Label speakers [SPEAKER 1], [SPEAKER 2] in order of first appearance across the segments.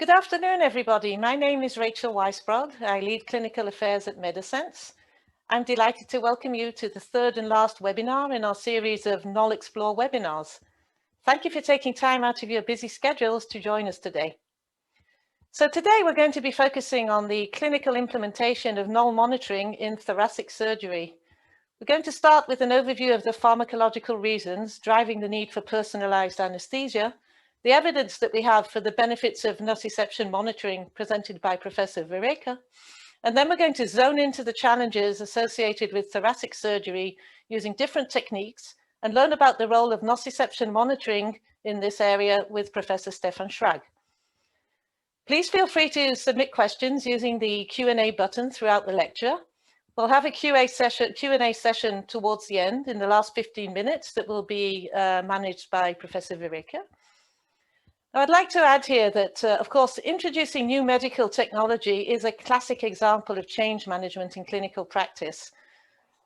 [SPEAKER 1] Good afternoon, everybody. My name is Rachel Weisbrod. I lead clinical affairs at Medasense. I'm delighted to welcome you to the third and last webinar in our series of NOL Explore webinars. Thank you for taking time out of your busy schedules to join us today. So today we're going to be focusing on the clinical implementation of NOL monitoring in thoracic surgery. We're going to start with an overview of the pharmacological reasons driving the need for personalized anesthesia, the evidence that we have for the benefits of nociception monitoring presented by Professor Vereecke, and then we're going to zone into the challenges associated with thoracic surgery using different techniques and learn about the role of nociception monitoring in this area with Professor Stefan Schraag. Please feel free to submit questions using the Q&A button throughout the lecture. We'll have a Q&A session towards the end in the last 15 minutes that will be managed by Professor Vereecke. I'd like to add here that, of course, introducing new medical technology is a classic example of change management in clinical practice.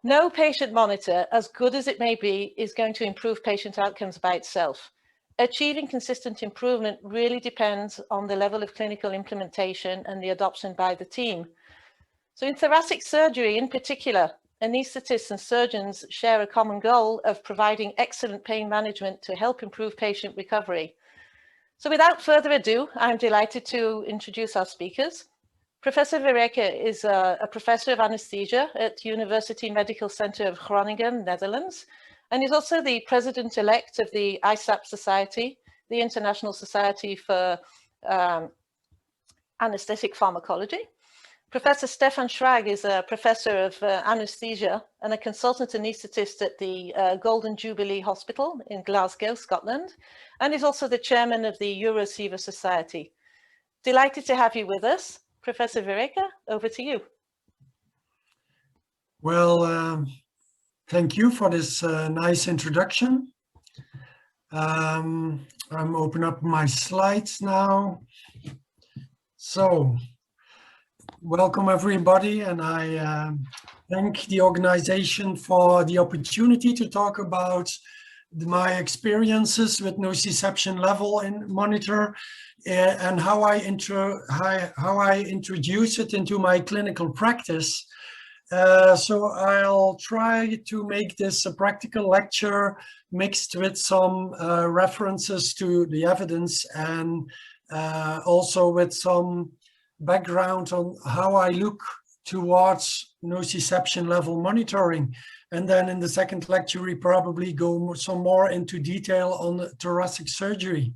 [SPEAKER 1] No patient monitor, as good as it may be, is going to improve patient outcomes by itself. Achieving consistent improvement really depends on the level of clinical implementation and the adoption by the team. So in thoracic surgery in particular, anaesthetists and surgeons share a common goal of providing excellent pain management to help improve patient recovery. So without further ado, I'm delighted to introduce our speakers. Professor Vereecke is a professor of anesthesia at University Medical Center of Groningen, Netherlands, and is also the president-elect of the ISAP Society, the International Society for Anesthetic Pharmacology. Professor Stefan Schraag is a professor of anesthesia and a consultant anaesthetist at the Golden Jubilee Hospital in Glasgow, Scotland, and is also the chairman of the Euroceiver Society. Delighted to have you with us. Professor Vereecke, over to you.
[SPEAKER 2] Well, thank you for this nice introduction. I'm opening up my slides now. So, welcome everybody, and I thank the organization for the opportunity to talk about my experiences with nociception level in monitor and how I introduce it into my clinical practice. So I'll try to make this a practical lecture mixed with some references to the evidence and also with some background on how I look towards nociception level monitoring. And then in the second lecture, we probably go some more into detail on thoracic surgery.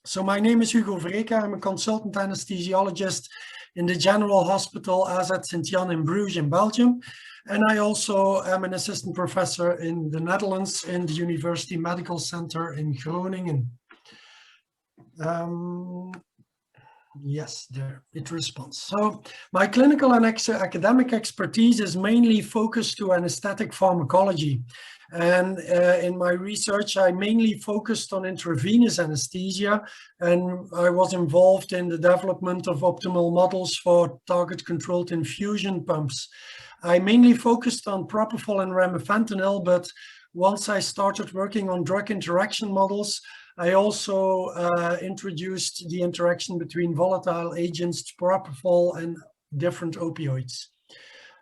[SPEAKER 2] So my name is Hugo Vereecke. I'm a consultant anesthesiologist in the General Hospital AZ Sint-Jan in Bruges in Belgium. And I also am an assistant professor in the Netherlands in the University Medical Center in Groningen. Yes, there it responds. So my clinical and academic expertise is mainly focused to anesthetic pharmacology. And in my research, I mainly focused on intravenous anesthesia, and I was involved in the development of optimal models for target-controlled infusion pumps. I mainly focused on propofol and remifentanil, but once I started working on drug interaction models, I also introduced the interaction between volatile agents, propofol, and different opioids.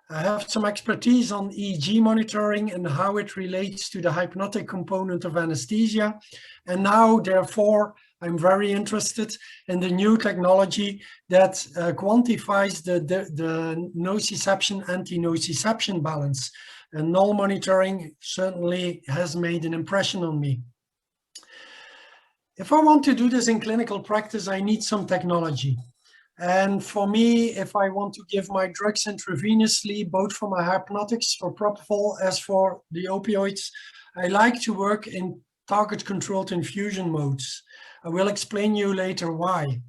[SPEAKER 2] I have some expertise on EEG monitoring and how it relates to the hypnotic component of anesthesia. And now, therefore, I'm very interested in the new technology that quantifies the nociception anti-nociception balance. And NOL monitoring certainly has made an impression on me. If I want to do this in clinical practice, I need some technology. And for me, if I want to give my drugs intravenously, both for my hypnotics, for propofol, as for the opioids, I like to work in target-controlled infusion modes. I will explain you later why.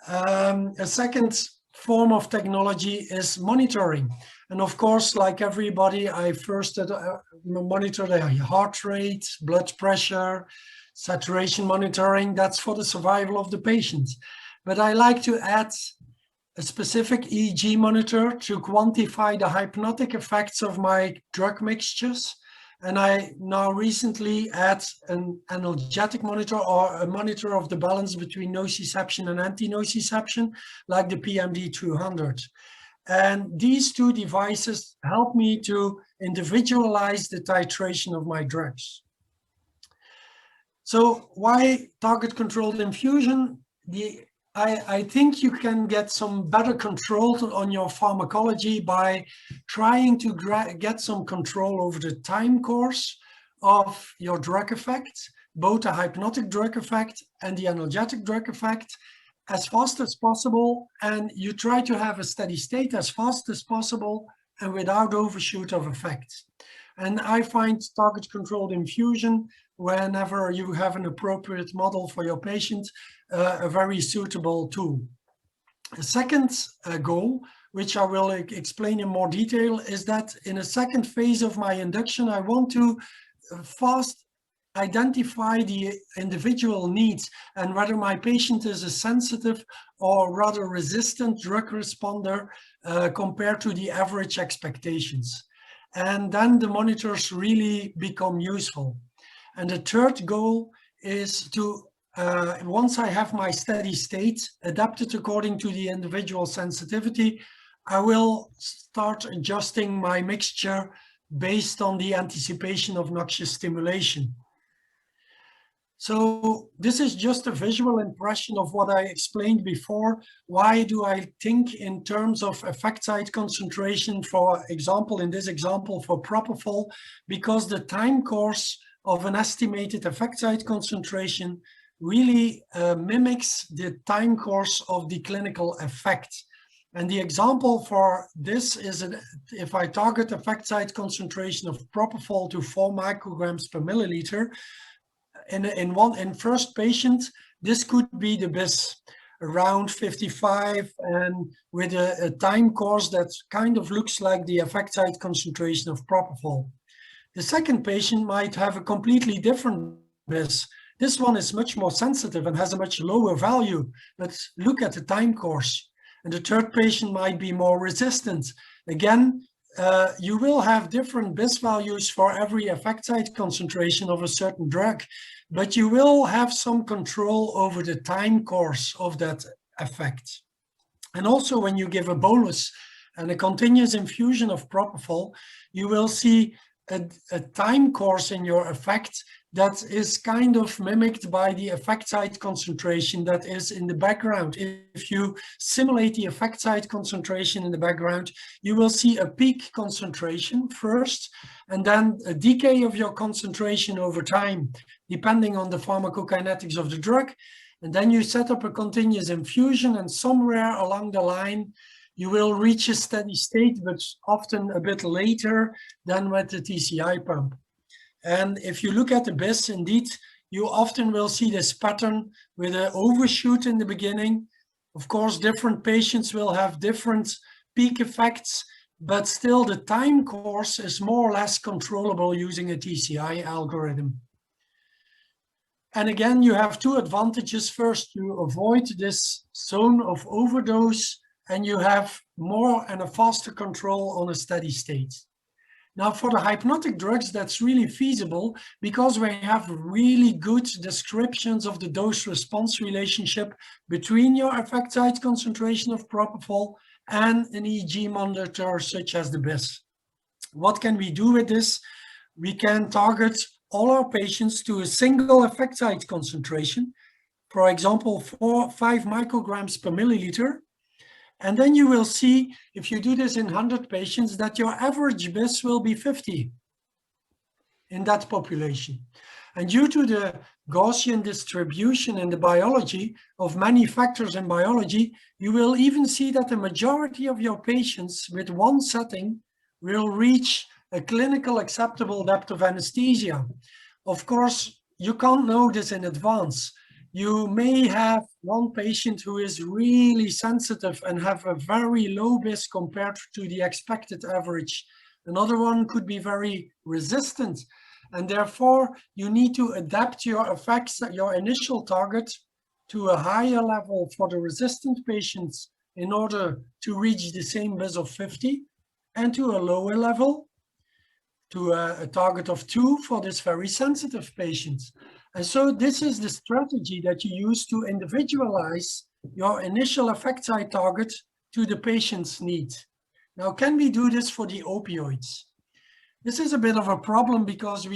[SPEAKER 2] A second form of technology is monitoring. And of course, like everybody, I first monitor the heart rate, blood pressure, saturation monitoring. That's for the survival of the patient. But I like to add a specific EEG monitor to quantify the hypnotic effects of my drug mixtures And I now recently add an analgetic monitor or a monitor of the balance between nociception and anti-nociception, like the PMD200. And these two devices help me to individualize the titration of my drugs. So why target controlled infusion? I think you can get some better control on your pharmacology by trying to get some control over the time course of your drug effect, both the hypnotic drug effect and the analgesic drug effect, as fast as possible. And you try to have a steady state as fast as possible and without overshoot of effect. And I find target controlled infusion, whenever you have an appropriate model for your patient, a very suitable tool. The second goal, which I will explain in more detail, is that in a second phase of my induction, I want to fast identify the individual needs and whether my patient is a sensitive or rather resistant drug responder compared to the average expectations. And then the monitors really become useful. And the third goal is to, once I have my steady state adapted according to the individual sensitivity, I will start adjusting my mixture based on the anticipation of noxious stimulation. So this is just a visual impression of what I explained before. Why do I think in terms of effect site concentration, for example, in this example for propofol? Because the time course of an estimated effect site concentration really mimics the time course of the clinical effect. And the example for this is if I target effect site concentration of propofol to 4 micrograms per milliliter, in first patient, this could be the BIS, around 55 and with a time course that kind of looks like the effect site concentration of propofol. The second patient might have a completely different BIS. This one is much more sensitive and has a much lower value, but look at the time course. And the third patient might be more resistant. Again, you will have different BIS values for every effect site concentration of a certain drug, but you will have some control over the time course of that effect. And also when you give a bolus and a continuous infusion of propofol, you will see a time course in your effect that is kind of mimicked by the effect site concentration that is in the background. If you simulate the effect site concentration in the background, you will see a peak concentration first, and then a decay of your concentration over time, depending on the pharmacokinetics of the drug. And then you set up a continuous infusion, and somewhere along the line, you will reach a steady state, but often a bit later than with the TCI pump. And if you look at the BIS, indeed, you often will see this pattern with an overshoot in the beginning. Of course, different patients will have different peak effects, but still the time course is more or less controllable using a TCI algorithm. And again, you have two advantages. First, you avoid this zone of overdose, and you have more and a faster control on a steady state. Now, for the hypnotic drugs, that's really feasible because we have really good descriptions of the dose-response relationship between your effect site concentration of propofol and an EEG monitor such as the BIS. What can we do with this? We can target all our patients to a single effect site concentration, for example, 5 micrograms per milliliter. And then you will see, if you do this in 100 patients, that your average BIS will be 50 in that population. And due to the Gaussian distribution in the biology of many factors in biology, you will even see that the majority of your patients with one setting will reach a clinical acceptable depth of anesthesia. Of course, you can't know this in advance. You may have one patient who is really sensitive and have a very low BIS compared to the expected average. Another one could be very resistant. And therefore, you need to adapt your effects, your initial target, to a higher level for the resistant patients in order to reach the same BIS of 50, and to a lower level to a target of 2 for this very sensitive patient. And so this is the strategy that you use to individualize your initial effect site target to the patient's need. Now, can we do this for the opioids? This is a bit of a problem because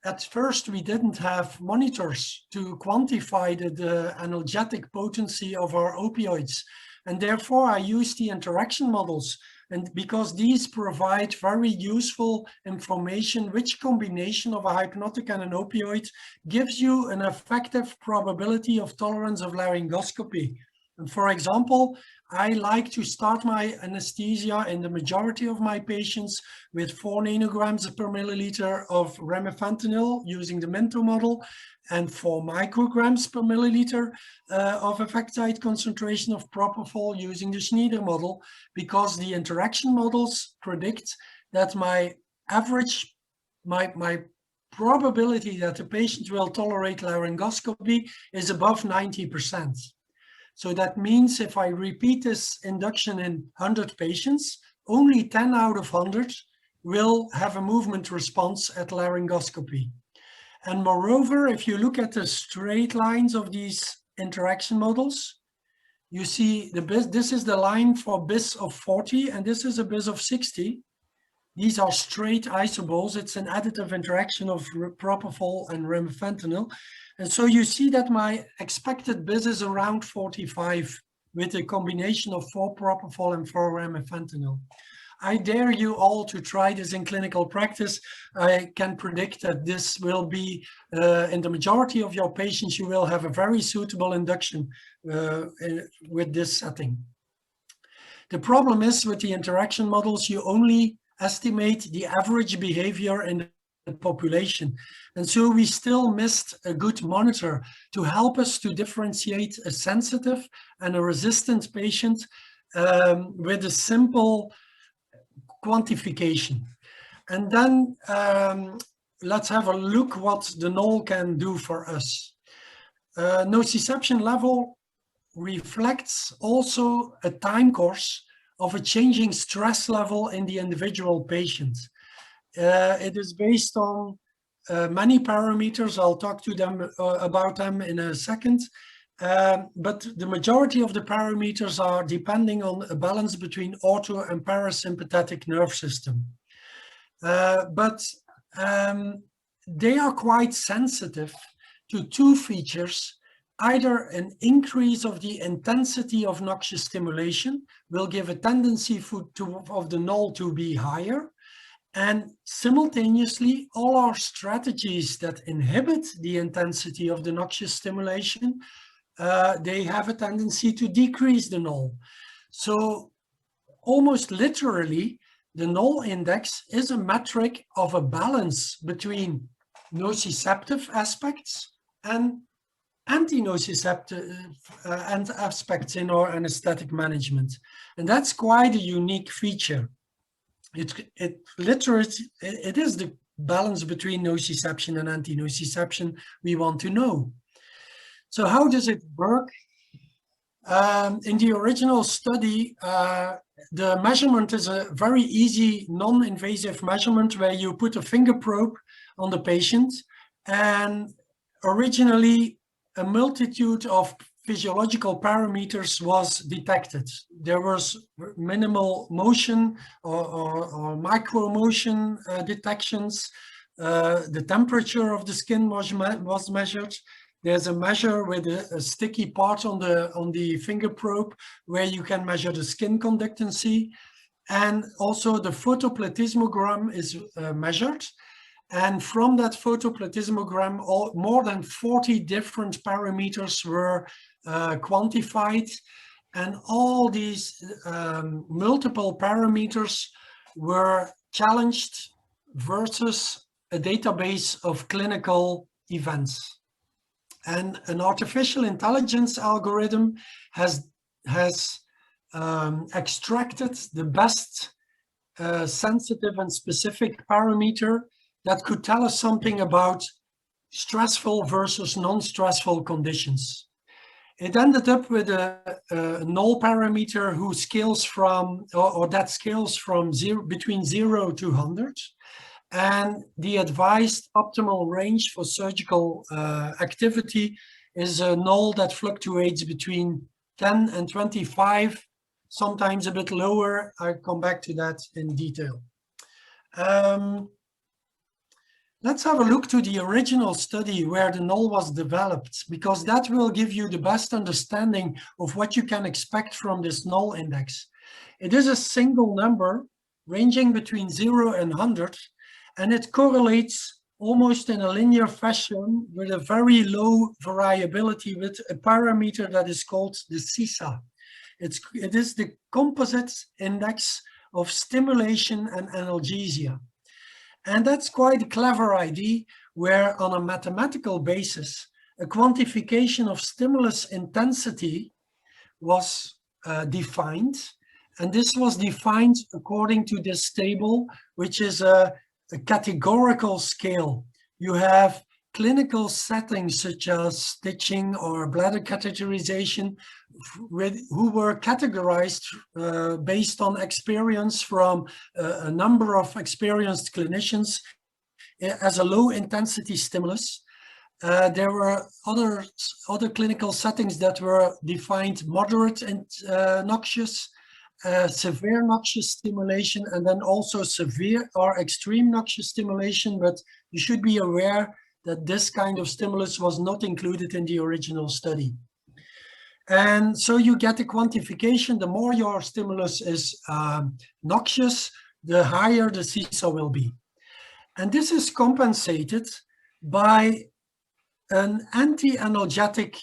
[SPEAKER 2] at first we didn't have monitors to quantify the analgesic potency of our opioids. And therefore I use the interaction models. And because these provide very useful information, which combination of a hypnotic and an opioid gives you an effective probability of tolerance of laryngoscopy. And for example, I like to start my anesthesia in the majority of my patients with 4 nanograms per milliliter of remifentanil using the Minto model and 4 micrograms per milliliter of effect site concentration of propofol using the Schneider model, because the interaction models predict that my average, my probability that the patient will tolerate laryngoscopy is above 90%. So that means if I repeat this induction in 100 patients, only 10 out of 100 will have a movement response at laryngoscopy. And moreover, if you look at the straight lines of these interaction models, you see the BIS, this is the line for BIS of 40, and this is a BIS of 60. These are straight isoboles. It's an additive interaction of propofol and remifentanil. And so you see that my expected BIS is around 45 with a combination of 4 propofol and 4 remifentanil. I dare you all to try this in clinical practice. I can predict that this will be, in the majority of your patients, you will have a very suitable induction with this setting. The problem is with the interaction models, you only estimate the average behavior in the population. And so we still missed a good monitor to help us to differentiate a sensitive and a resistant patient with a simple quantification. And then let's have a look what the NOL can do for us. Nociception level reflects also a time course of a changing stress level in the individual patient. It is based on many parameters. I'll talk to them about them in a second. But the majority of the parameters are depending on a balance between auto and parasympathetic nerve system. But they are quite sensitive to 2 features. Either an increase of the intensity of noxious stimulation will give a tendency of the NOL to be higher. And simultaneously, all our strategies that inhibit the intensity of the noxious stimulation, they have a tendency to decrease the NOL. So almost literally, the NOL index is a metric of a balance between nociceptive aspects and anti-nociceptive aspects in our anesthetic management. And that's quite a unique feature. It is the balance between nociception and anti-nociception we want to know. So how does it work? In the original study, the measurement is a very easy, non-invasive measurement where you put a finger probe on the patient, and originally a multitude of physiological parameters was detected. There was minimal motion or micro motion detections. The temperature of the skin was measured. There's a measure with a sticky part on the finger probe where you can measure the skin conductancy. And also the photoplethysmogram is measured. And from that photoplethysmogram, more than 40 different parameters were quantified. And all these multiple parameters were challenged versus a database of clinical events. And an artificial intelligence algorithm has extracted the best sensitive and specific parameter that could tell us something about stressful versus non-stressful conditions. It ended up with a NOL parameter who scales from, or that scales from between 0 to 100. And the advised optimal range for surgical activity is a NOL that fluctuates between 10 and 25, sometimes a bit lower. I'll come back to that in detail. Let's have a look to the original study where the NOL was developed, because that will give you the best understanding of what you can expect from this NOL index. It is a single number ranging between 0 and 100, and it correlates almost in a linear fashion with a very low variability with a parameter that is called the CISA. It is the composite index of stimulation and analgesia. And that's quite a clever idea, where on a mathematical basis, a quantification of stimulus intensity was defined. And this was defined according to this table, which is a categorical scale. You have clinical settings such as stitching or bladder catheterization, who were categorized based on experience from a number of experienced clinicians as a low intensity stimulus. There were other clinical settings that were defined moderate and noxious, severe noxious stimulation, and then also severe or extreme noxious stimulation. But you should be aware that this kind of stimulus was not included in the original study. And so you get a quantification. The more your stimulus is noxious, the higher the CISA will be. And this is compensated by an anti-analgetic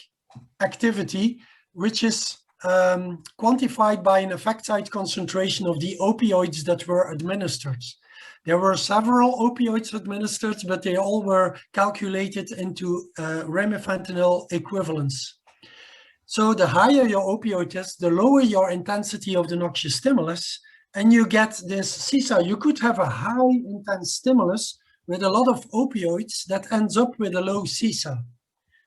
[SPEAKER 2] activity, which is quantified by an effect site concentration of the opioids that were administered. There were several opioids administered, but they all were calculated into remifentanil equivalents. So the higher your opioid is, the lower your intensity of the noxious stimulus, and you get this CISA. You could have a high intense stimulus with a lot of opioids that ends up with a low CISA.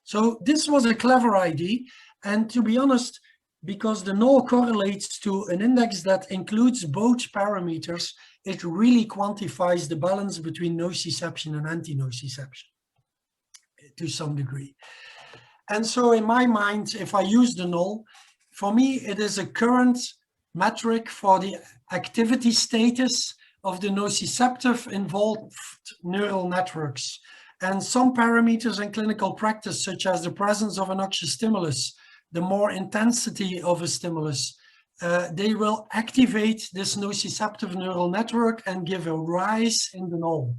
[SPEAKER 2] So this was a clever idea. And to be honest, because the NOL correlates to an index that includes both parameters, it really quantifies the balance between nociception and anti-nociception to some degree. And so in my mind, if I use the NOL, for me, it is a current metric for the activity status of the nociceptive involved neural networks. And some parameters in clinical practice, such as the presence of a noxious stimulus, the more intensity of a stimulus, they will activate this nociceptive neural network and give a rise in the NOL.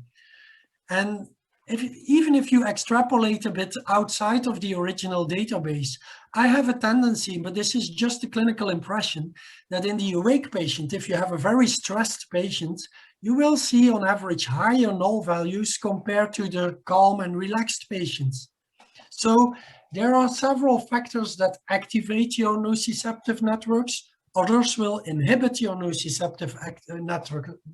[SPEAKER 2] And even if you extrapolate a bit outside of the original database, I have a tendency, but this is just a clinical impression, that in the awake patient, if you have a very stressed patient, you will see on average higher NOL values compared to the calm and relaxed patients. So there are several factors that activate your nociceptive networks. Others will inhibit your nociceptive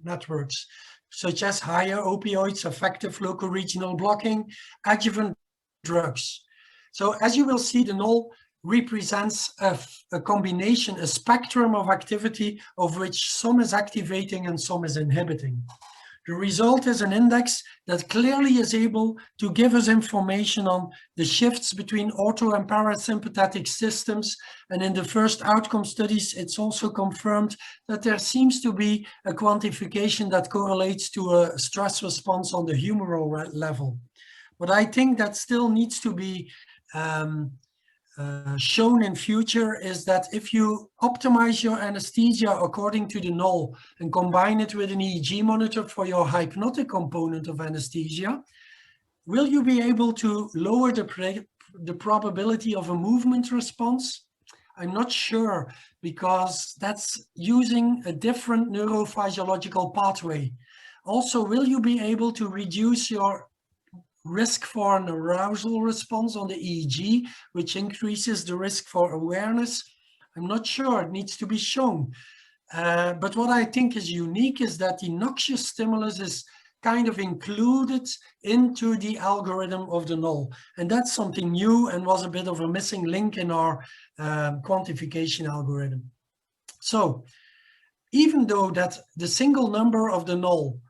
[SPEAKER 2] networks, such as higher opioids, effective local regional blocking, adjuvant drugs. So as you will see, the NOL represents a combination, a spectrum of activity of which some is activating and some is inhibiting. The result is an index that clearly is able to give us information on the shifts between ortho and parasympathetic systems. And in the first outcome studies, it's also confirmed that there seems to be a quantification that correlates to a stress response on the humoral level. But I think that still needs to be shown in future is that if you optimize your anesthesia according to the NOL and combine it with an EEG monitor for your hypnotic component of anesthesia, will you be able to lower the probability of a movement response? I'm not sure, because that's using a different neurophysiological pathway. Also, will you be able to reduce your risk for an arousal response on the EEG, which increases the risk for awareness? I'm not sure, it needs to be shown. But what I think is unique is that the noxious stimulus is kind of included into the algorithm of the NOL. And that's something new and was a bit of a missing link in our quantification algorithm. So even though that the single number of the NOL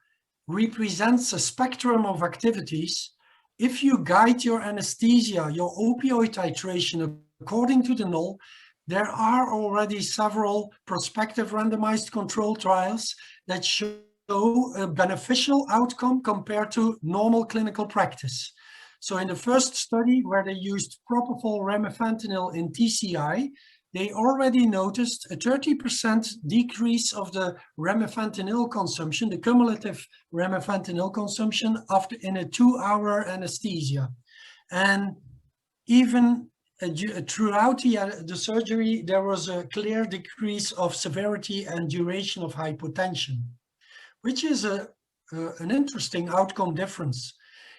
[SPEAKER 2] represents a spectrum of activities. If you guide your anesthesia, your opioid titration according to the NOL, there are already several prospective randomized control trials that show a beneficial outcome compared to normal clinical practice. So in the first study where they used propofol remifentanil in TCI, they already noticed a 30% decrease of the remifentanil consumption, the cumulative remifentanil consumption in a 2-hour anesthesia. And even throughout the surgery, there was a clear decrease of severity and duration of hypotension, which is an interesting outcome difference.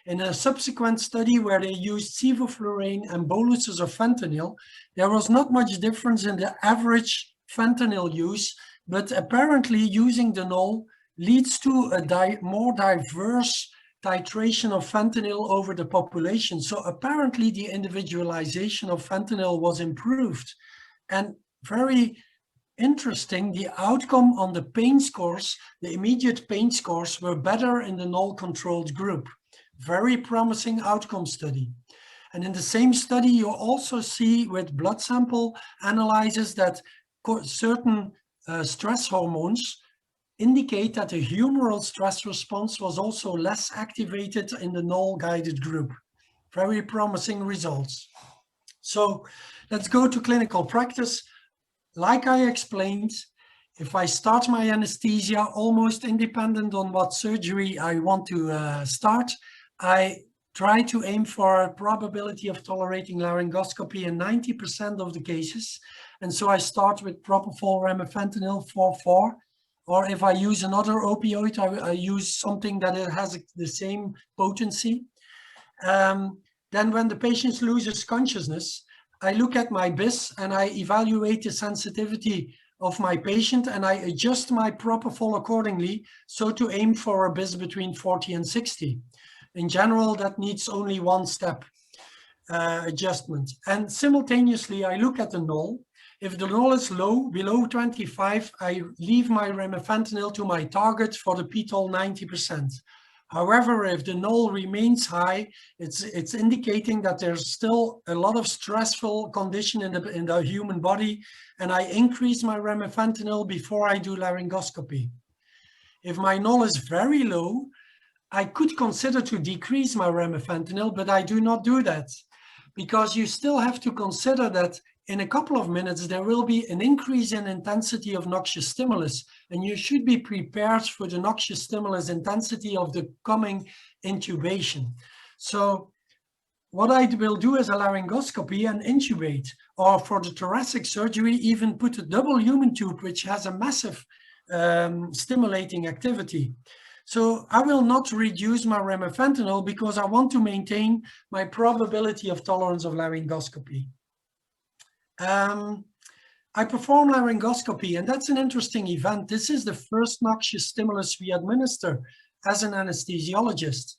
[SPEAKER 2] In a subsequent study where they used sevoflurane and boluses of fentanyl, there was not much difference in the average fentanyl use, but apparently using the NOL leads to a more diverse titration of fentanyl over the population. So apparently the individualization of fentanyl was improved. And very interesting, the outcome on the pain scores, the immediate pain scores were better in the NOL-controlled group. Very promising outcome study. And in the same study, you also see with blood sample analysis that certain stress hormones indicate that the humoral stress response was also less activated in the NOL-guided group. Very promising results. So let's go to clinical practice. Like I explained, if I start my anesthesia almost independent on what surgery I want to start, I try to aim for a probability of tolerating laryngoscopy in 90% of the cases. And so I start with propofol remifentanil 4/4. Or if I use another opioid, I use something that has the same potency. Then when the patient loses consciousness, I look at my BIS and I evaluate the sensitivity of my patient and I adjust my propofol accordingly, so to aim for a BIS between 40 and 60. In general, that needs only one step adjustment. And simultaneously, I look at the NOL. If the NOL is low, below 25, I leave my remifentanil to my target for the PTOL 90%. However, if the NOL remains high, it's indicating that there's still a lot of stressful condition in the human body, and I increase my remifentanil before I do laryngoscopy. If my NOL is very low, I could consider to decrease my remifentanil, but I do not do that because you still have to consider that in a couple of minutes, there will be an increase in intensity of noxious stimulus, and you should be prepared for the noxious stimulus intensity of the coming intubation. So what I will do is a laryngoscopy and intubate, or for the thoracic surgery, even put a double lumen tube, which has a massive stimulating activity. So I will not reduce my remifentanil because I want to maintain my probability of tolerance of laryngoscopy. I perform laryngoscopy, and that's an interesting event. This is the first noxious stimulus we administer as an anesthesiologist.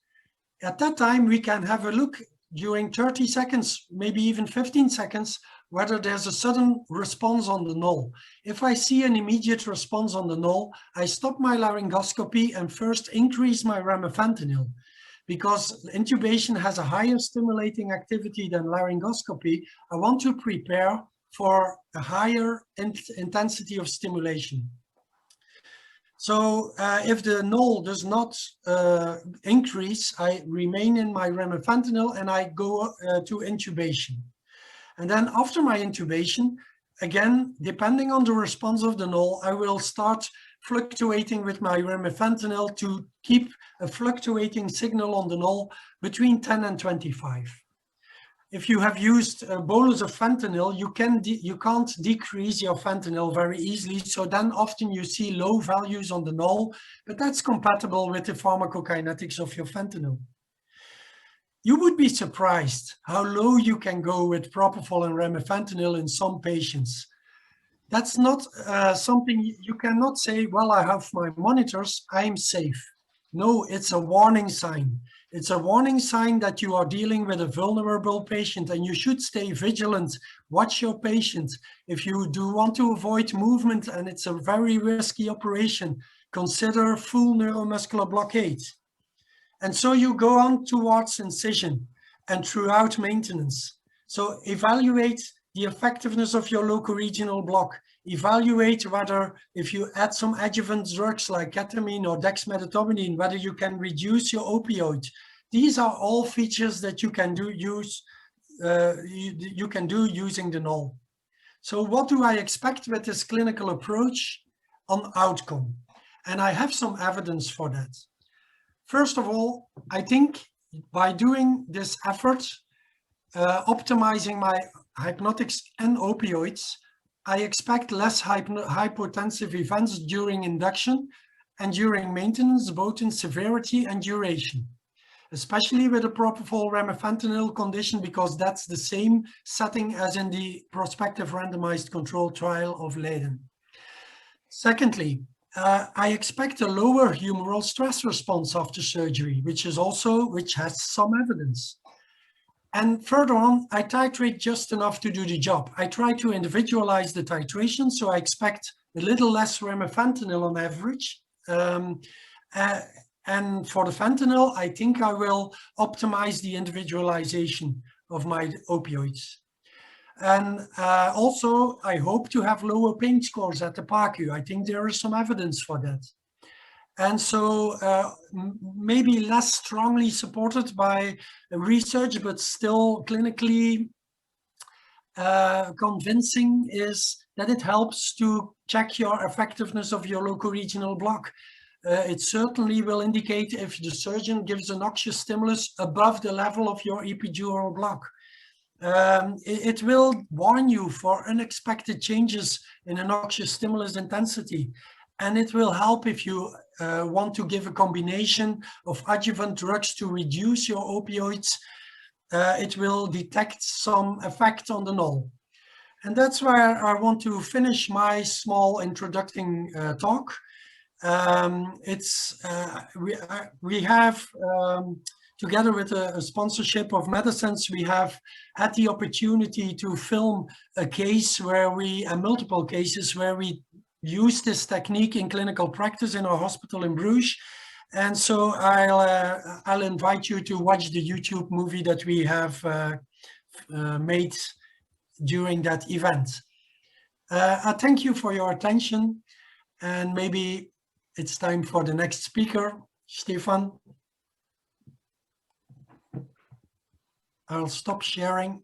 [SPEAKER 2] At that time, we can have a look during 30 seconds, maybe even 15 seconds, whether there's a sudden response on the NOL. If I see an immediate response on the NOL, I stop my laryngoscopy and first increase my remifentanil. Because intubation has a higher stimulating activity than laryngoscopy, I want to prepare for a higher intensity of stimulation. So if the NOL does not increase, I remain in my remifentanil and I go to intubation. And then after my intubation, again, depending on the response of the NOL, I will start fluctuating with my remifentanil to keep a fluctuating signal on the NOL between 10 and 25. If you have used a bolus of fentanyl, you can't decrease your fentanyl very easily. So then often you see low values on the NOL, but that's compatible with the pharmacokinetics of your fentanyl. You would be surprised how low you can go with propofol and remifentanil in some patients. That's not something you cannot say, well, I have my monitors, I'm safe. No, it's a warning sign. It's a warning sign that you are dealing with a vulnerable patient and you should stay vigilant. Watch your patient. If you do want to avoid movement and it's a very risky operation, consider full neuromuscular blockade. And so you go on towards incision and throughout maintenance. So evaluate the effectiveness of your local regional block. Evaluate whether, if you add some adjuvant drugs like ketamine or dexmedetomidine, whether you can reduce your opioid. These are all features that you can do using the NOL. So what do I expect with this clinical approach on outcome? And I have some evidence for that. First of all, I think by doing this effort, optimizing my hypnotics and opioids, I expect less hypotensive events during induction and during maintenance, both in severity and duration, especially with the propofol remifentanil condition, because that's the same setting as in the prospective randomized control trial of Leiden. Secondly, I expect a lower humoral stress response after surgery, which has some evidence. And further on, I titrate just enough to do the job. I try to individualize the titration, so I expect a little less remifentanil on average. And for the fentanyl, I think I will optimize the individualization of my opioids. And also, I hope to have lower pain scores at the PACU. I think there is some evidence for that. And so maybe less strongly supported by research, but still clinically convincing, is that it helps to check your effectiveness of your local regional block. It certainly will indicate if the surgeon gives a noxious stimulus above the level of your epidural block. It will warn you for unexpected changes in a noxious stimulus intensity. And it will help if you want to give a combination of adjuvant drugs to reduce your opioids. It will detect some effect on the NOL. And that's where I want to finish my small introducing talk. We have, together with a sponsorship of Medasense, we have had the opportunity to film a case where multiple cases where we use this technique in clinical practice in our hospital in Bruges. And so I'll invite you to watch the YouTube movie that we have made during that event. I thank you for your attention, and maybe it's time for the next speaker, Stefan. I'll stop sharing.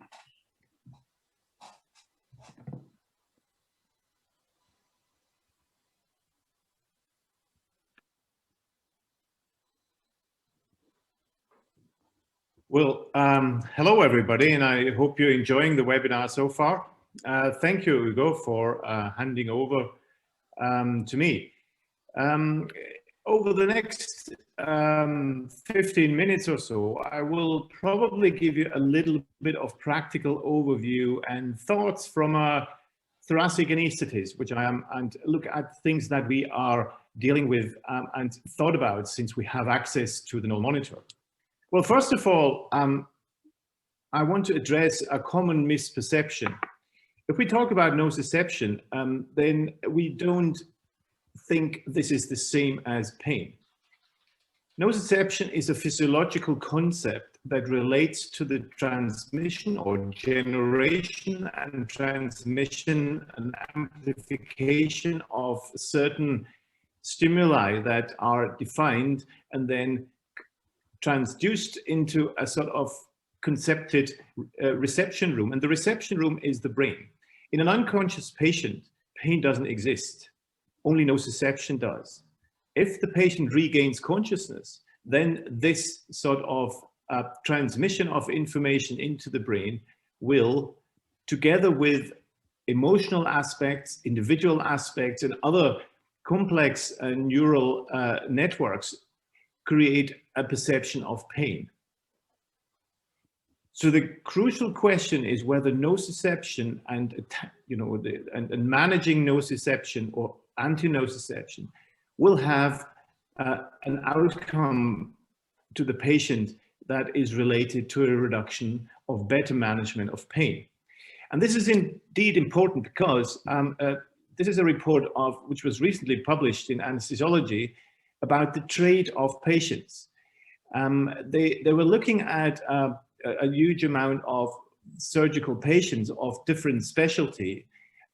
[SPEAKER 3] Well, hello everybody, and I hope you're enjoying the webinar so far. Thank you, Hugo, for handing over to me. Over the next 15 minutes or so, I will probably give you a little bit of practical overview and thoughts from a thoracic anesthetist, which I am, and look at things that we are dealing with and thought about since we have access to the NOL monitor. Well, first of all, I want to address a common misperception. If we talk about nociception, then we don't think this is the same as pain. Nociception is a physiological concept that relates to the transmission or generation and transmission and amplification of certain stimuli that are defined and then transduced into a sort of concepted reception room. And the reception room is the brain. In an unconscious patient, pain doesn't exist. Only nociception does. If the patient regains consciousness, then this sort of transmission of information into the brain will, together with emotional aspects, individual aspects, and other complex neural networks, create a perception of pain. So the crucial question is whether nociception and managing nociception or anti-nociception will have an outcome to the patient that is related to a reduction of better management of pain. And this is indeed important because this is a report which was recently published in Anesthesiology about the trade of patients. They were looking at a huge amount of surgical patients of different specialty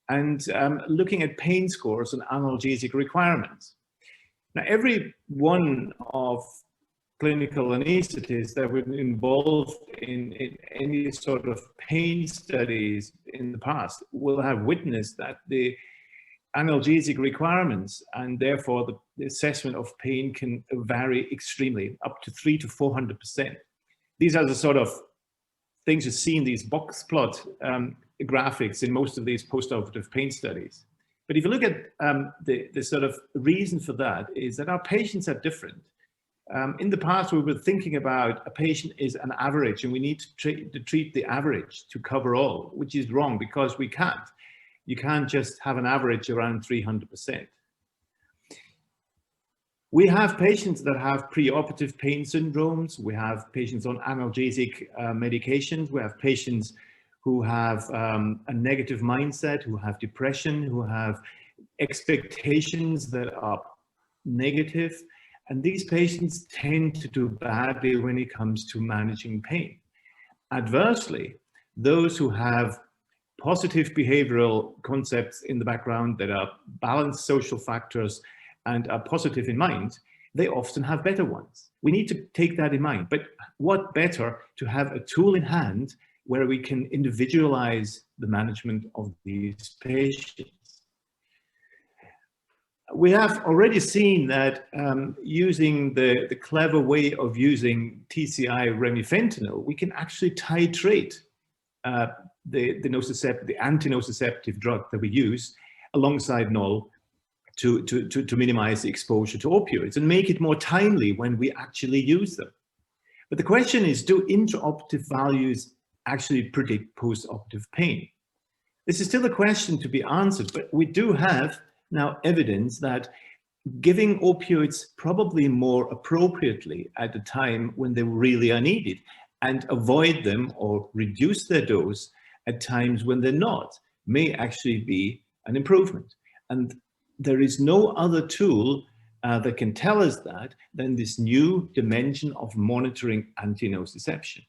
[SPEAKER 3] and looking at pain scores and analgesic requirements. Now, every one of clinical anesthetists that were involved in any sort of pain studies in the past will have witnessed that the analgesic requirements and therefore the assessment of pain can vary extremely, up to 300 to 400%. These are the sort of things you see in these box plot graphics in most of these post-operative pain studies. But if you look at the sort of reason for that is that our patients are different. In the past, we were thinking about a patient is an average and we need to treat the average to cover all, which is wrong because we can't. You can't just have an average around 300%. We have patients that have preoperative pain syndromes. We have patients on analgesic medications. We have patients who have a negative mindset, who have depression, who have expectations that are negative. And these patients tend to do badly when it comes to managing pain. Adversely, those who have positive behavioral concepts in the background that are balanced social factors and are positive in mind, they often have better ones. We need to take that in mind. But what better to have a tool in hand where we can individualize the management of these patients. We have already seen that using the clever way of using TCI remifentanil, we can actually titrate the anti-nociceptive drug that we use alongside NOL to minimize the exposure to opioids and make it more timely when we actually use them. But the question is, do intraoperative values actually predict post-operative pain? This is still a question to be answered, but we do have now evidence that giving opioids probably more appropriately at the time when they really are needed and avoid them or reduce their dose at times when they're not may actually be an improvement. And there is no other tool that can tell us that than this new dimension of monitoring anti-nociception.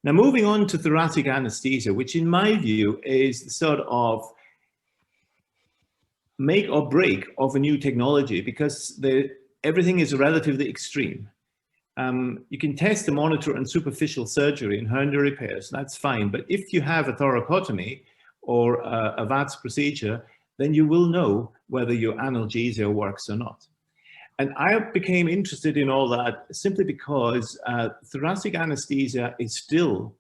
[SPEAKER 3] Now, moving on to thoracic anesthesia, which in my view is the sort of make or break of a new technology because everything is relatively extreme. You can test the monitor on superficial surgery and hernia repairs, that's fine. But if you have a thoracotomy or a VATS procedure, then you will know whether your analgesia works or not. And I became interested in all that simply because thoracic anesthesia is still,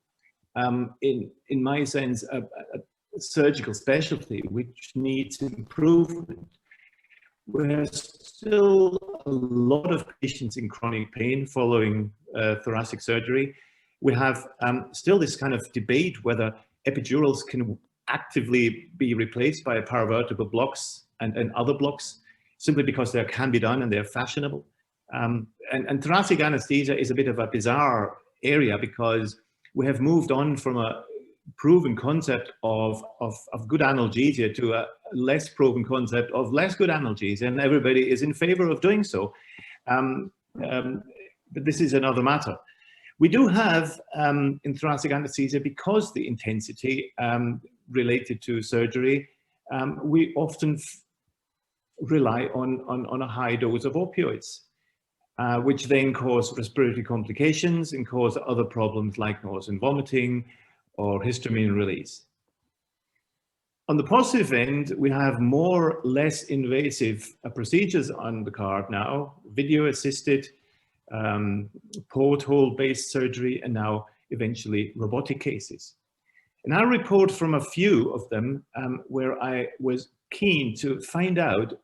[SPEAKER 3] in my sense, a surgical specialty which needs improvement. There's still a lot of patients in chronic pain following thoracic surgery. We have still this kind of debate whether epidurals can actively be replaced by paravertebral blocks and other blocks simply because they can be done and they're fashionable. And thoracic anesthesia is a bit of a bizarre area because we have moved on from a proven concept of good analgesia to a less proven concept of less good analgesia, and everybody is in favor of doing so. But this is another matter. We do have in thoracic anesthesia, because the intensity related to surgery, we often rely on a high dose of opioids, which then cause respiratory complications and cause other problems like nausea and vomiting or histamine release. On the positive end, we have more less invasive procedures on the card now, video-assisted, porthole-based surgery, and now eventually robotic cases. And I'll report from a few of them where I was keen to find out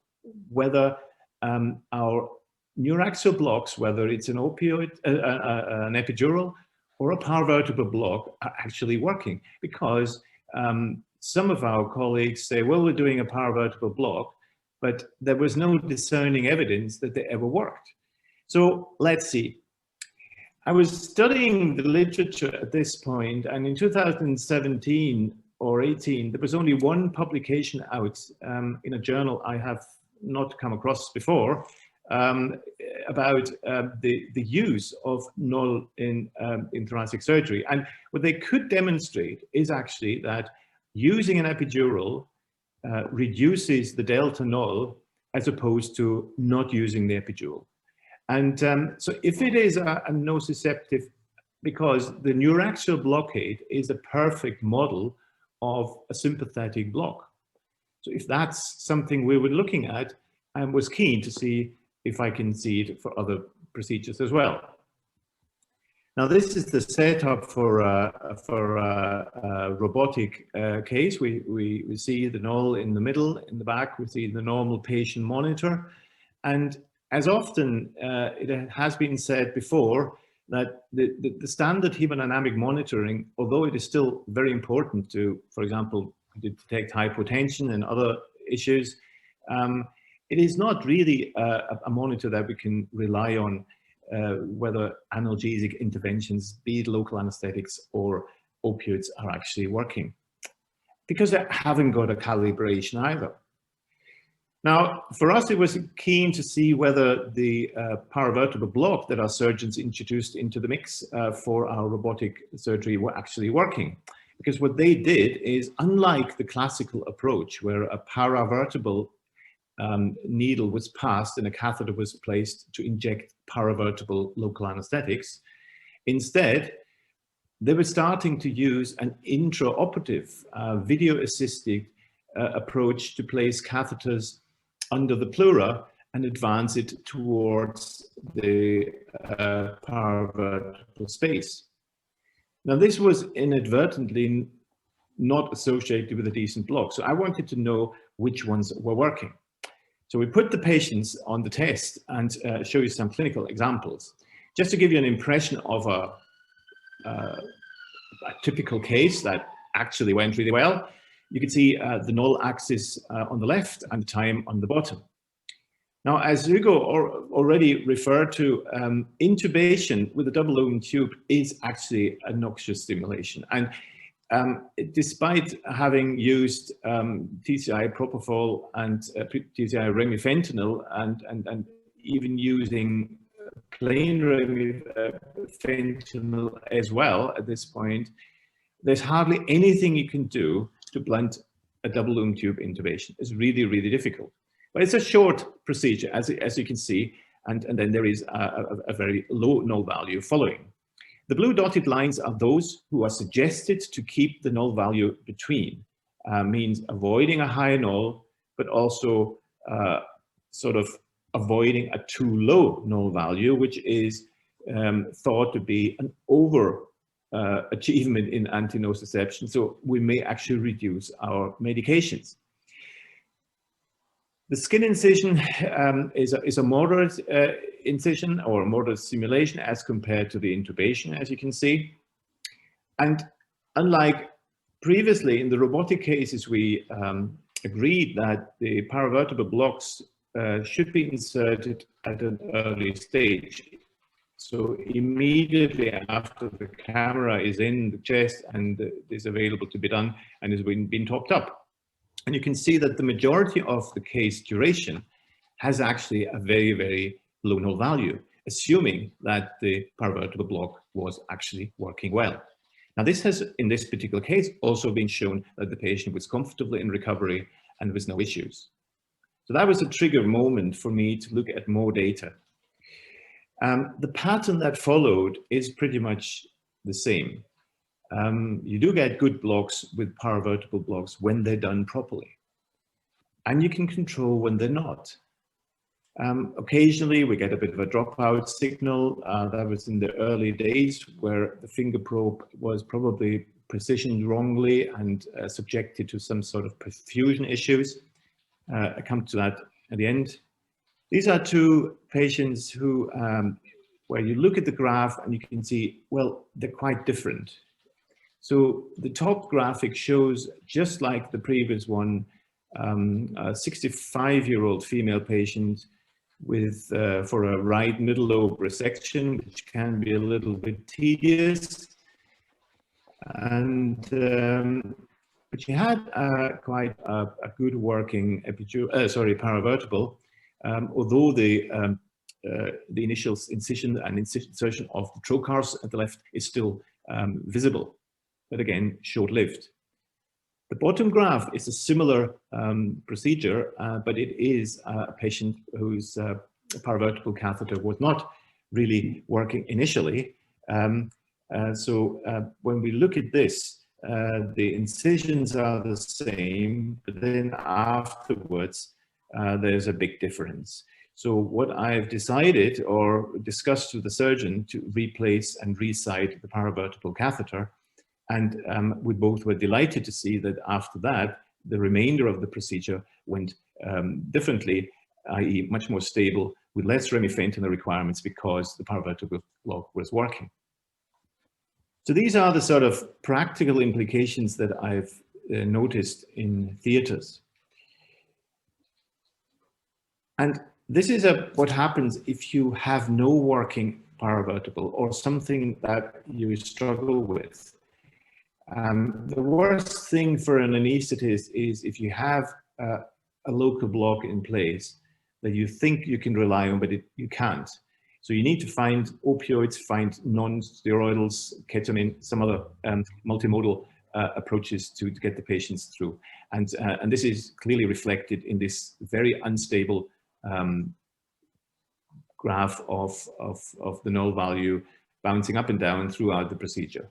[SPEAKER 3] whether our neuraxial blocks, whether it's an opioid, an epidural, or a paravertebral block, are actually working, because some of our colleagues say, well, we're doing a paravertebral block, but there was no discerning evidence that they ever worked. So let's see. I was studying the literature at this point, and in 2017, or 18, there was only one publication out in a journal I have not come across before about the use of NOL in thoracic surgery. And what they could demonstrate is actually that using an epidural reduces the delta NOL as opposed to not using the epidural. And so if it is a nociceptive, because the neuraxial blockade is a perfect model of a sympathetic block. So if that's something we were looking at, I was keen to see if I can see it for other procedures as well. Now this is the setup for a robotic case. We see the NOL in the middle, in the back, we see the normal patient monitor. And as often it has been said before, that the standard hemodynamic monitoring, although it is still very important to, for example, to detect hypotension and other issues, it is not really a monitor that we can rely on whether analgesic interventions, be it local anesthetics or opioids, are actually working, because they haven't got a calibration either. Now, for us, it was keen to see whether the paravertebral block that our surgeons introduced into the mix for our robotic surgery were actually working. Because what they did is, unlike the classical approach where a paravertebral needle was passed and a catheter was placed to inject paravertebral local anesthetics, instead, they were starting to use an intraoperative video-assisted approach to place catheters under the pleura and advance it towards the paravertebral space. Now, this was inadvertently not associated with a decent block. So I wanted to know which ones were working. So we put the patients on the test and show you some clinical examples. Just to give you an impression of a typical case that actually went really well, you can see the NOL axis on the left and the time on the bottom. Now, as Hugo already referred to, intubation with a double lumen tube is actually a noxious stimulation. And despite having used TCI propofol and TCI remifentanil and even using plain remifentanil as well at this point, there's hardly anything you can do to blunt a double lumen tube intubation. It's really, really difficult. But it's a short procedure, as you can see, and then there is a very low NOL value following. The blue dotted lines are those who are suggested to keep the NOL value between, means avoiding a high NOL, but also sort of avoiding a too low NOL value, which is thought to be an over achievement in anti-nociception. So we may actually reduce our medications. The skin incision is a moderate incision or moderate stimulation as compared to the intubation, as you can see. And unlike previously in the robotic cases, we agreed that the paravertebral blocks should be inserted at an early stage. So immediately after the camera is in the chest and is available to be done and has been topped up. And you can see that the majority of the case duration has actually a very, very low NOL value, assuming that the paravertebral block was actually working well. Now this has, in this particular case, also been shown that the patient was comfortable in recovery and there was no issues. So that was a trigger moment for me to look at more data. The pattern that followed is pretty much the same. You do get good blocks with paravertebral blocks when they're done properly. And you can control when they're not. Occasionally we get a bit of a dropout signal. That was in the early days where the finger probe was probably positioned wrongly and subjected to some sort of perfusion issues. I come to that at the end. These are two patients who, where you look at the graph and you can see, well, they're quite different. So the top graphic shows, just like the previous one, a 65-year-old female patient with for a right middle lobe resection, which can be a little bit tedious. And but she had quite a good working paravertebral, although the initial incision and insertion of the trocars at the left is still visible, but again, short-lived. The bottom graph is a similar procedure, but it is a patient whose paravertebral catheter was not really working initially. So when we look at this, the incisions are the same, but then afterwards, there's a big difference. So what I've decided or discussed with the surgeon to replace and resite the paravertebral catheter, and we both were delighted to see that after that, the remainder of the procedure went differently, i.e. much more stable, with less remifentanil requirements because the paravertebral block was working. So these are the sort of practical implications that I've noticed in theaters. And this is what happens if you have no working paravertebral or something that you struggle with. The worst thing for an anesthetist is if you have a local block in place that you think you can rely on, but you can't. So you need to find opioids, find non-steroidals, ketamine, some other multimodal approaches to get the patients through. And this is clearly reflected in this very unstable graph of the NOL value bouncing up and down throughout the procedure.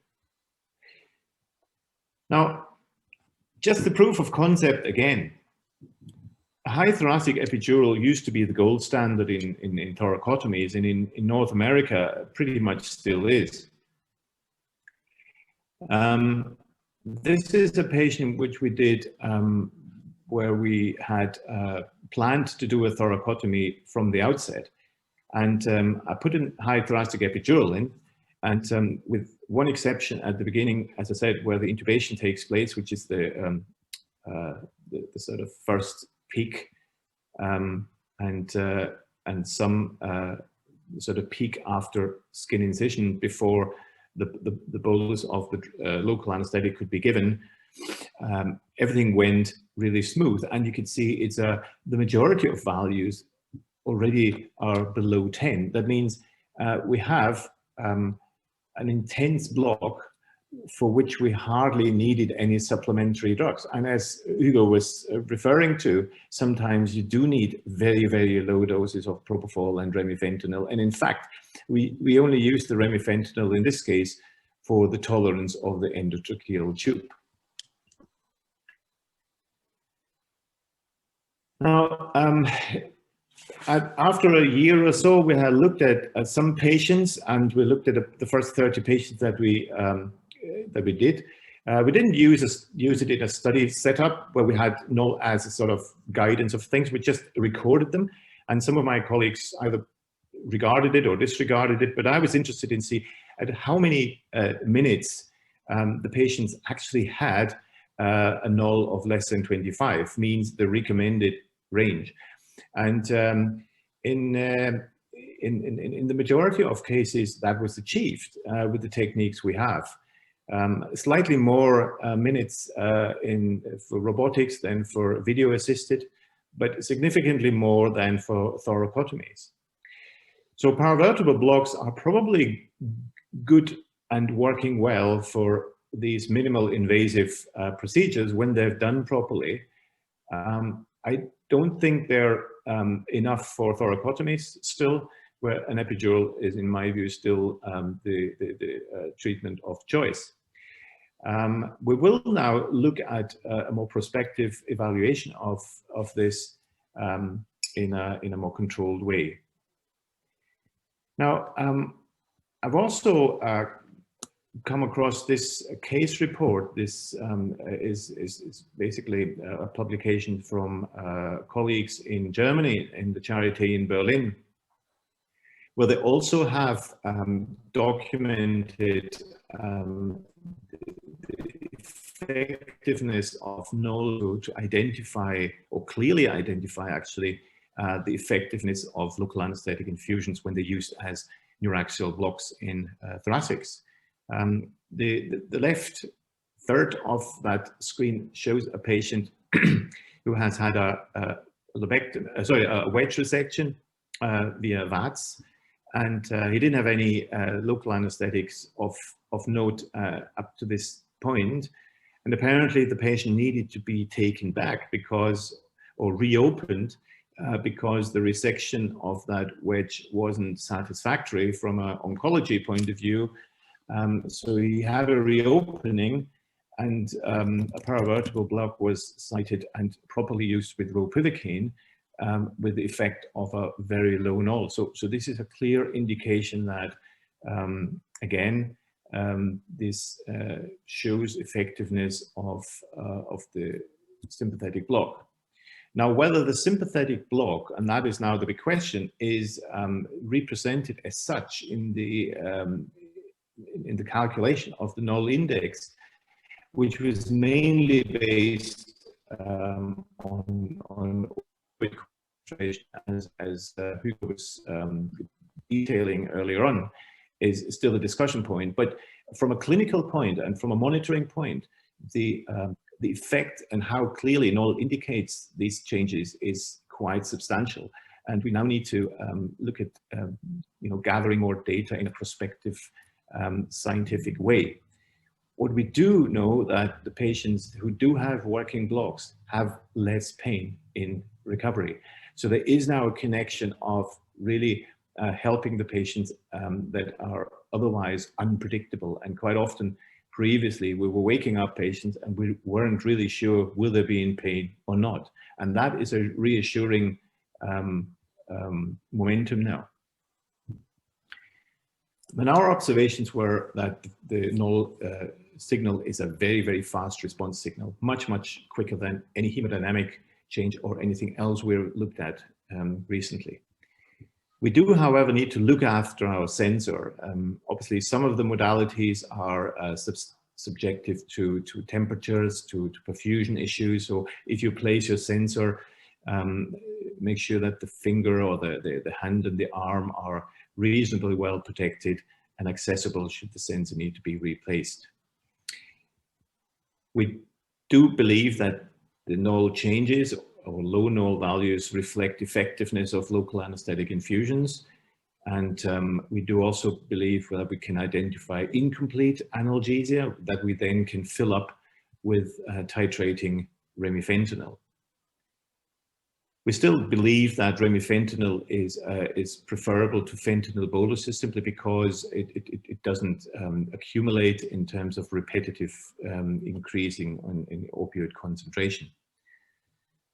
[SPEAKER 3] Now, just the proof of concept again. A high thoracic epidural used to be the gold standard in thoracotomies, and in North America pretty much still is. This is a patient which we did where we had planned to do a thoracotomy from the outset. And I put a high thoracic epidural in, and with one exception at the beginning, as I said, where the intubation takes place, which is the sort of first peak, and some sort of peak after skin incision before the bolus of the local anesthetic could be given. Everything went really smooth, and you can see it's the majority of values already are below 10. That means we have an intense block for which we hardly needed any supplementary drugs. And as Hugo was referring to, sometimes you do need very, very low doses of propofol and remifentanil. And in fact, we only use the remifentanil in this case for the tolerance of the endotracheal tube. Now, after a year or so, we had looked at some patients, and we looked at the first 30 patients that we did. We didn't use it in a study setup where we had NOL as a sort of guidance of things. We just recorded them, and some of my colleagues either regarded it or disregarded it. But I was interested in see at how many minutes the patients actually had a NOL of less than 25, means the recommended range. And in the majority of cases, that was achieved with the techniques we have. Slightly more minutes for robotics than for video assisted, but significantly more than for thoracotomies. So paravertebral blocks are probably good and working well for these minimal invasive procedures when they're done properly. I don't think they're enough for thoracotomies still, where an epidural is, in my view, still the treatment of choice. We will now look at a more prospective evaluation of this in a more controlled way. Now, I've also come across this case report. This is basically a publication from colleagues in Germany, in the Charité in Berlin, where they also have documented the effectiveness of NOL to identify, or clearly identify actually, the effectiveness of local anesthetic infusions when they're used as neuraxial blocks in thoracics. The left third of that screen shows a patient who has had a wedge resection via VATS, and he didn't have any local anesthetics of note up to this point. And apparently the patient needed to be taken back or reopened because the resection of that wedge wasn't satisfactory from an oncology point of view. So he had a reopening, and a paravertebral block was cited and properly used with ropivacaine with the effect of a very low NOL. So this is a clear indication that, again, this shows effectiveness of the sympathetic block. Now, whether the sympathetic block, and that is now the big question, is represented as such in the calculation of the NOL index, which was mainly based on concentration, as Hugo was detailing earlier on, is still a discussion point. But from a clinical point and from a monitoring point, the effect and how clearly NOL indicates these changes is quite substantial. And we now need to look at gathering more data in a prospective scientific way. What we do know that the patients who do have working blocks have less pain in recovery. So there is now a connection of really helping the patients that are otherwise unpredictable. And quite often previously we were waking up patients and we weren't really sure will they be in pain or not. And that is a reassuring momentum now. And our observations were that the NOL signal is a very, very fast response signal, much, much quicker than any hemodynamic change or anything else we've looked at recently. We do, however, need to look after our sensor. Obviously, some of the modalities are subjective to temperatures, to perfusion issues. So if you place your sensor, make sure that the finger or the hand and the arm are reasonably well protected and accessible should the sensor need to be replaced. We do believe that the NOL changes or low NOL values reflect effectiveness of local anesthetic infusions. And we do also believe that we can identify incomplete analgesia that we then can fill up with titrating remifentanil. We still believe that remifentanil is preferable to fentanyl boluses simply because it doesn't accumulate in terms of repetitive increasing in opioid concentration.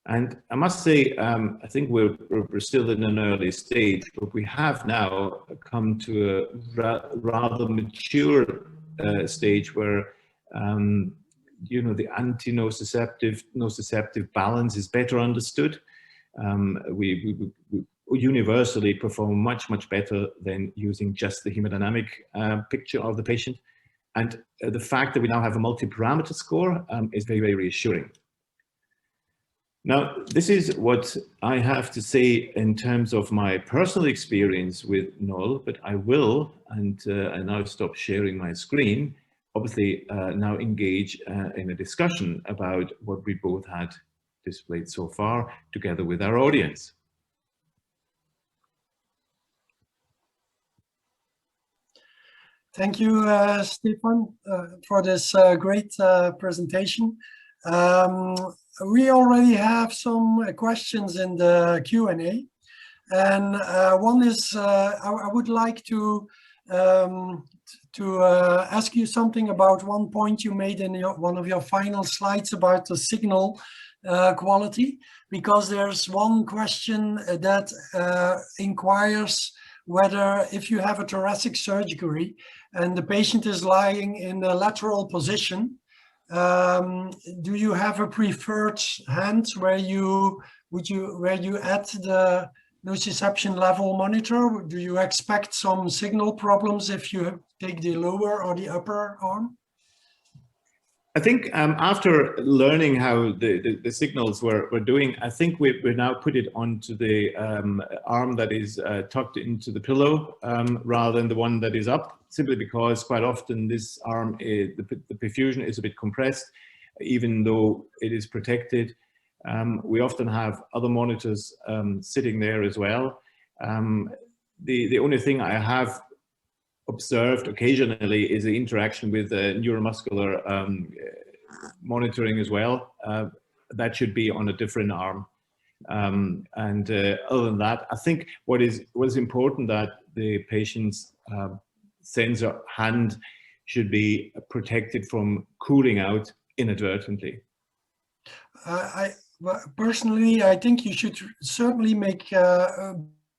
[SPEAKER 3] And I must say, I think we're still in an early stage, but we have now come to a rather mature stage where the anti-nociceptive balance is better understood. We universally perform much better than using just the hemodynamic picture of the patient. And the fact that we now have a multi-parameter score is very, very reassuring. Now, this is what I have to say in terms of my personal experience with NOL, but I will, and I now stop sharing my screen, obviously now engage in a discussion about what we both had displayed so far together with our audience.
[SPEAKER 2] Thank you, Stefan, for this great presentation. We already have some questions in the Q&A, and one is I would like to ask you something about one point you made in one of your final slides about the signal quality, because there's one question that inquires whether if you have a thoracic surgery and the patient is lying in the lateral position, do you have a preferred hand where you add the nociception level monitor? Do you expect some signal problems if you take the lower or the upper arm?
[SPEAKER 3] I think after learning how the signals were doing, I think we now put it onto the arm that is tucked into the pillow rather than the one that is up, simply because quite often this arm, the perfusion is a bit compressed, even though it is protected. We often have other monitors sitting there as well. The only thing I have observed occasionally is the interaction with neuromuscular monitoring as well. That should be on a different arm. Other than that, I think what is important that the patient's sensor hand should be protected from cooling out inadvertently.
[SPEAKER 2] Personally, I think you should certainly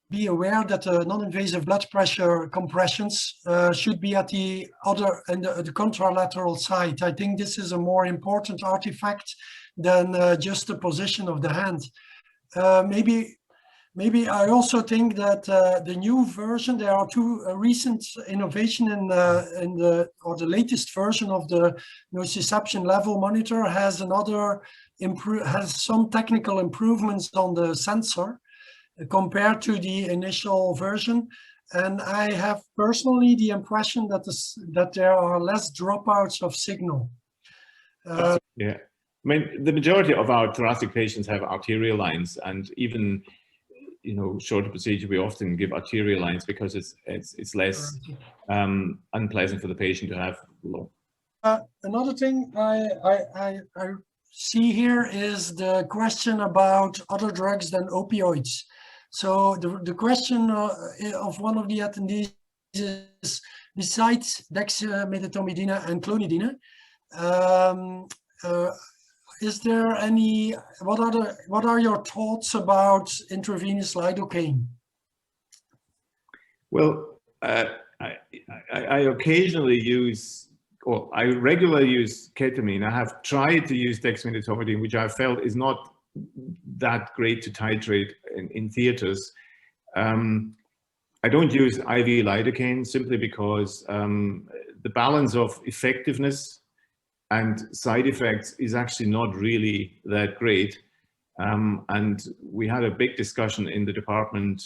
[SPEAKER 2] be aware that the non-invasive blood pressure compressions should be at the other and the contralateral side. I think this is a more important artifact than just the position of the hand. Maybe I also think that the new version, there are two recent innovation in the latest version of the nociception level monitor has some technical improvements on the sensor compared to the initial version, and I have personally the impression that there are less dropouts of signal.
[SPEAKER 3] Yeah, I mean, the majority of our thoracic patients have arterial lines, and even shorter procedure, we often give arterial lines because it's less unpleasant for the patient to have low.
[SPEAKER 2] Another thing I see here is the question about other drugs than opioids. So the question of one of the attendees is, besides dexmedetomidine and clonidine, is there any, what are your thoughts about intravenous lidocaine?
[SPEAKER 3] Well, I occasionally use, or I regularly use ketamine. I have tried to use dexmedetomidine, which I felt is not that great to titrate in theaters. I don't use IV lidocaine simply because the balance of effectiveness and side effects is actually not really that great. And we had a big discussion in the department,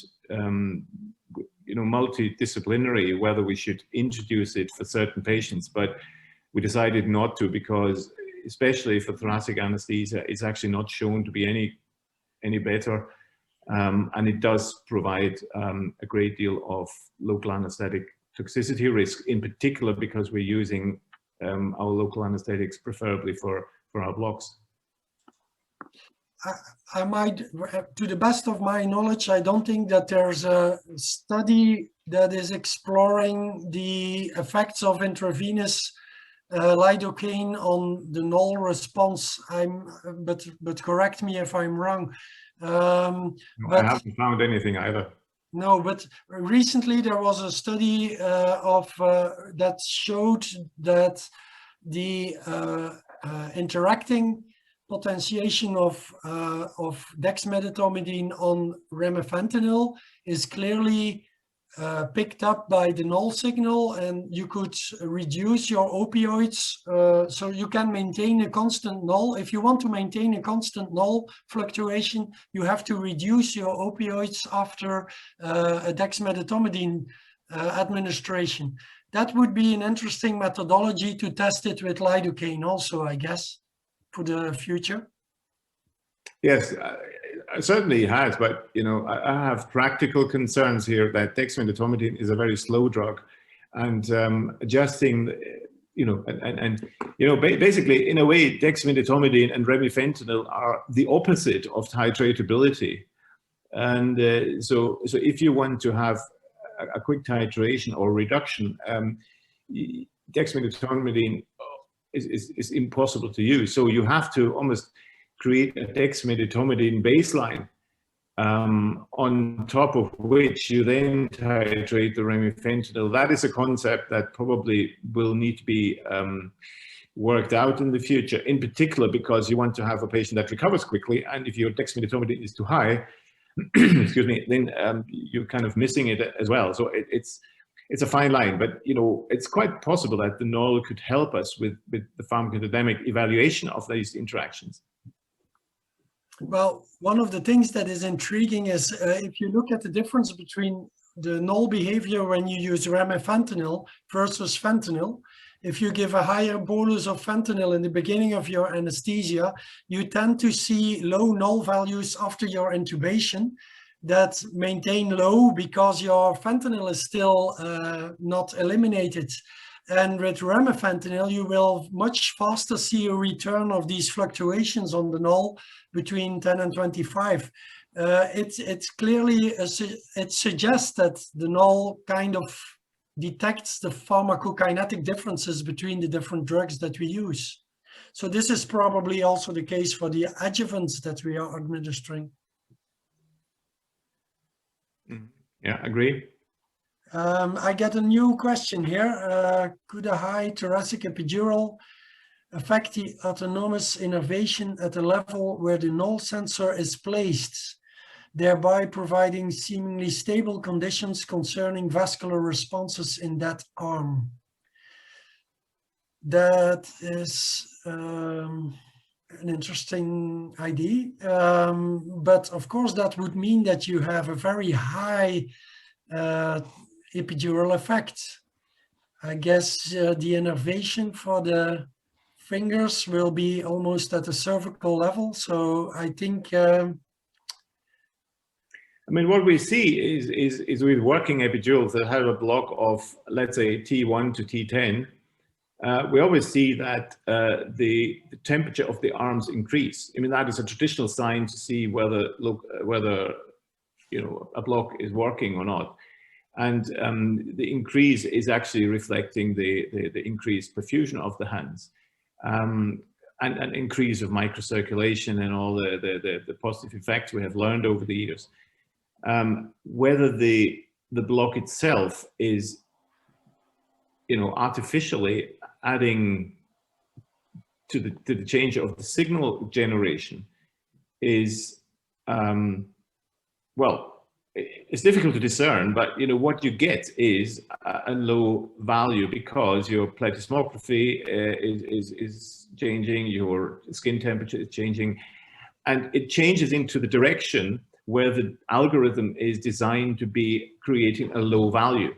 [SPEAKER 3] multidisciplinary, whether we should introduce it for certain patients, but we decided not to, because especially for thoracic anesthesia, it's actually not shown to be any better. And it does provide a great deal of local anesthetic toxicity risk, in particular because we're using our local anesthetics preferably for our blocks.
[SPEAKER 2] I might, to the best of my knowledge, I don't think that there's a study that is exploring the effects of intravenous lidocaine on the NOL response. But correct me if I'm wrong.
[SPEAKER 3] I haven't found anything either.
[SPEAKER 2] No, but recently there was a study that showed that the interacting potentiation of dexmedetomidine on remifentanil is clearly picked up by the NOL signal, and you could reduce your opioids, so you can maintain a constant NOL. If you want to maintain a constant NOL fluctuation, you have to reduce your opioids after a dexmedetomidine administration. That would be an interesting methodology to test it with lidocaine also, I guess, for the future.
[SPEAKER 3] Yes, certainly it has, but I have practical concerns here that dexmedetomidine is a very slow drug, and adjusting, basically in a way, dexmedetomidine and remifentanil are the opposite of titratability, and so if you want to have a quick titration or reduction, dexmedetomidine is impossible to use. So you have to almost create a dexmedetomidine baseline on top of which you then titrate the remifentanil. That is a concept that probably will need to be worked out in the future, in particular because you want to have a patient that recovers quickly, and if your dexmedetomidine is too high, excuse me, then you're kind of missing it as well. So it's a fine line, but it's quite possible that the NOL could help us with the pharmacodynamic evaluation of these interactions.
[SPEAKER 2] Well, one of the things that is intriguing is if you look at the difference between the NOL behavior when you use remifentanil versus fentanyl. If you give a higher bolus of fentanyl in the beginning of your anesthesia, you tend to see low NOL values after your intubation that maintain low because your fentanyl is still not eliminated. And with remifentanil, you will much faster see a return of these fluctuations on the NOL between 10 and 25. It's clearly, it suggests that the NOL kind of detects the pharmacokinetic differences between the different drugs that we use. So this is probably also the case for the adjuvants that we are administering.
[SPEAKER 3] Yeah, agree.
[SPEAKER 2] I get a new question here. Could a high thoracic epidural affect the autonomous innervation at a level where the NOL sensor is placed, thereby providing seemingly stable conditions concerning vascular responses in that arm? That is an interesting idea, but of course that would mean that you have a very high epidural effect. I guess the innervation for the fingers will be almost at the cervical level, so I think I
[SPEAKER 3] mean, what we see is with working epidurals that have a block of, let's say, T1 to T10, we always see that the temperature of the arms increase. I mean, that is a traditional sign to see whether a block is working or not. And the increase is actually reflecting the increased perfusion of the hands, and an increase of microcirculation and all the positive effects we have learned over the years. Whether the block itself is, artificially adding to the change of the signal generation is, well, it's difficult to discern, but what you get is a low value because your plethysmography is changing, your skin temperature is changing, and it changes into the direction where the algorithm is designed to be creating a low value.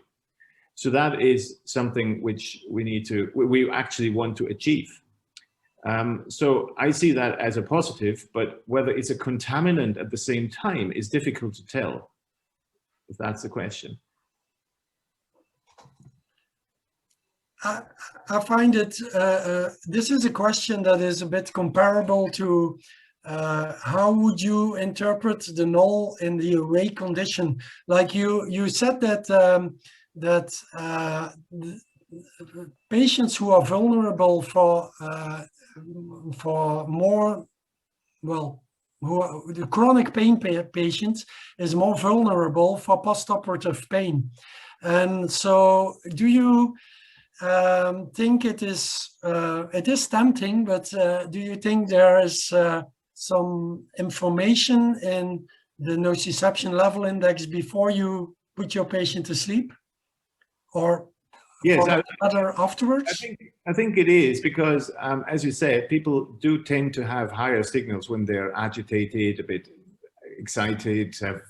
[SPEAKER 3] So that is something which we actually want to achieve. So I see that as a positive, but whether it's a contaminant at the same time is difficult to tell, if that's the question.
[SPEAKER 2] I find it, this is a question that is a bit comparable to how would you interpret the NOL in the awake condition? Like you said that patients who are vulnerable for more, well, the chronic pain patients is more vulnerable for postoperative pain. And so do you think it is tempting, but do you think there is some information in the nociception level index before you put your patient to sleep, or
[SPEAKER 3] yes,
[SPEAKER 2] afterwards?
[SPEAKER 3] I think it is because, as you said, people do tend to have higher signals when they're agitated, a bit excited, have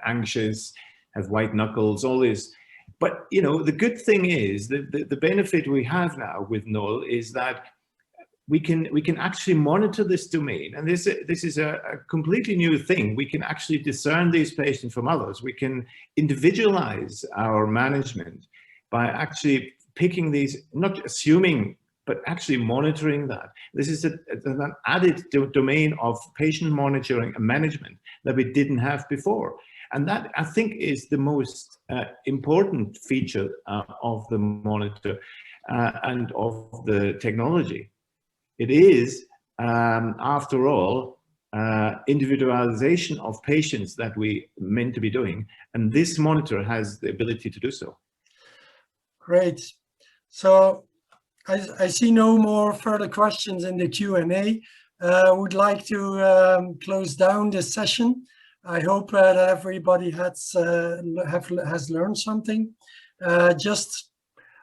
[SPEAKER 3] anxious, have white knuckles, all this. But the good thing is that the benefit we have now with NOL is that we can actually monitor this domain, and this is a completely new thing. We can actually discern these patients from others. We can individualize our management by actually picking these, not assuming, but actually monitoring that. This is an added domain of patient monitoring and management that we didn't have before. And that, I think, is the most important feature of the monitor and of the technology. It is, after all, individualization of patients that we meant to be doing. And this monitor has the ability to do so.
[SPEAKER 2] Great. So I see no more further questions in the Q&A. I would like to close down this session. I hope that everybody has learned something. Just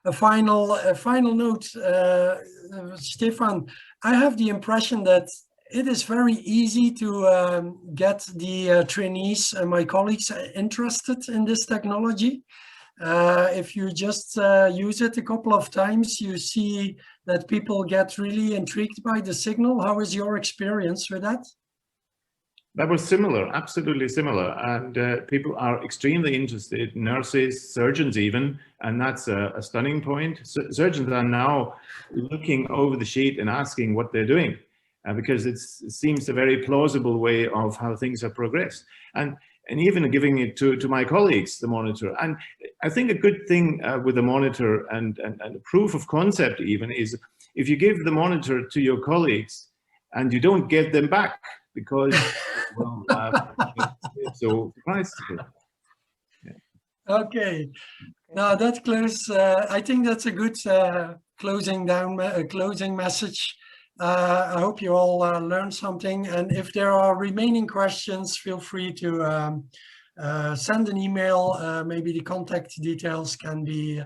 [SPEAKER 2] a final note, Stefan. I have the impression that it is very easy to get the trainees and my colleagues interested in this technology. If you just use it a couple of times, you see that people get really intrigued by the signal. How is your experience with that?
[SPEAKER 3] That was similar, absolutely similar. And people are extremely interested, nurses, surgeons even, and that's a stunning point. Surgeons are now looking over the sheet and asking what they're doing because it seems a very plausible way of how things have progressed. And even giving it to my colleagues, the monitor. And I think a good thing with the monitor and proof of concept even is if you give the monitor to your colleagues and you don't get them back because, well, so surprised. Yeah.
[SPEAKER 2] Okay, now that close. I think that's a good closing message. I hope you all learned something, and if there are remaining questions, feel free to send an email. Maybe the contact details can be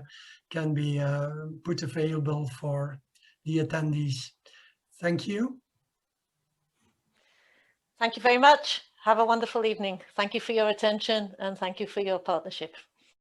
[SPEAKER 2] put available for the attendees. Thank you.
[SPEAKER 1] Thank you very much. Have a wonderful evening. Thank you for your attention and thank you for your partnership.